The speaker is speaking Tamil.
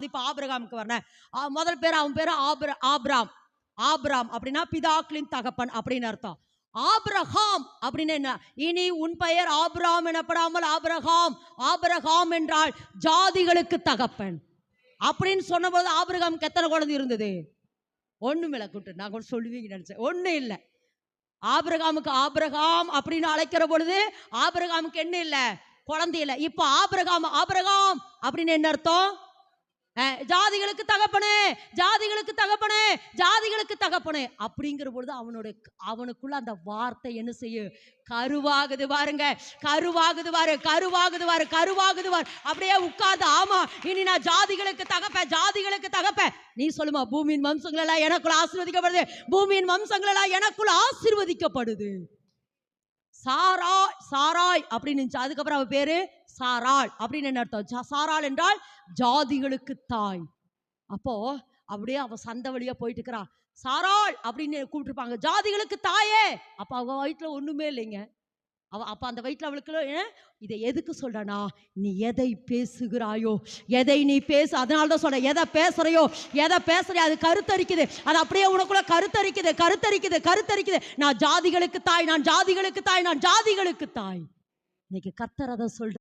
இப்ப ஆபிரகாமுக்கு வரேன். முதல் பேர் அவன் பேரு ஆபிராம். ஆபிராம் அப்படின்னா பிதாக்களின் தகப்பன் அப்படின்னு அர்த்தம். ஆபிரகாம் அப்படின்னு என்ன? இனி உன் பெயர் ஆபிராம் எனப்படாமல் ஆபிரகாம். ஆபிரகாம் என்றால் ஜாதிகளுக்கு தகப்பன் அப்படின்னு சொன்னபோது ஆபிரகாமுக்கு எத்தனை குழந்தை இருந்தது? ஒண்ணும் இல்லை. கூட்டு நான் கூட சொல்லுவீங்க நினைச்சேன். ஒன்றும் இல்லை. ஆபிரகாமுக்கு ஆபிரகாம் அப்படின்னு அழைக்கிற பொழுது ஆபிரகாமுக்கு என்ன இல்லை? குழந்தை இல்லை. இப்ப ஆபிரகாம் ஆபிரகாம் அப்படின்னு என்ன அர்த்தம்? ஜாதிகளுக்கு தகப்பனே, ஜாதிகளுக்கு தகப்பனே, ஜாதிகளுக்கு தகப்பனே அப்படிங்கிற பொழுது அவனுக்குள்ள அந்த வார்த்தை என்ன செய்ய? கருவாகுது பாருங்க, கருவாகுது பாரு, கருவாகுது பாரு, கருவாகுது பாரு. அப்படியே உட்கார்ந்து ஆமா இனி நான் ஜாதிகளுக்கு தகப்பேன், ஜாதிகளுக்கு தகப்பேன். நீ சொல்லுமா, பூமியின் வம்சங்கள் எல்லாம் எனக்குள்ள ஆசீர்வதிக்கப்படுது, பூமியின் வம்சங்கள் எல்லாம் எனக்குள்ள ஆசீர்வதிக்கப்படுது. சாராய் அப்படின்னு இருந்துச்சு. அதுக்கப்புறம் அவ பேரு சாராள் அப்படின்னு என்ன அர்த்தம்? சாராள் என்றால் ஜாதிகளுக்கு தாய். அப்போ அப்படியே அவ சந்த வழியா போயிட்டு இருக்கிறா. சாராள் அப்படின்னு கூப்பிட்டுருப்பாங்க, ஜாதிகளுக்கு தாயே. அப்ப அவ வயிற்றுல ஒண்ணுமே இல்லைங்க. அப்ப அந்த வயிற்றுல அவளுக்கு இதை எதுக்கு சொல்றனா? நீ எதை பேசுகிறாயோ, எதை நீ பேசு, அதனாலதான் சொல்ற, எதை பேசுறையோ, எதை பேசுறியோ அது கருத்தரிக்குது. அது அப்படியே உனக்குள்ள கருத்தரிக்குது, கருத்தரிக்குது, கருத்தரிக்குது. நான் ஜாதிகளுக்கு தாய், நான் ஜாதிகளுக்கு தாய், நான் ஜாதிகளுக்கு தாய். இன்னைக்கு கர்த்தர் அதை சொல்ற.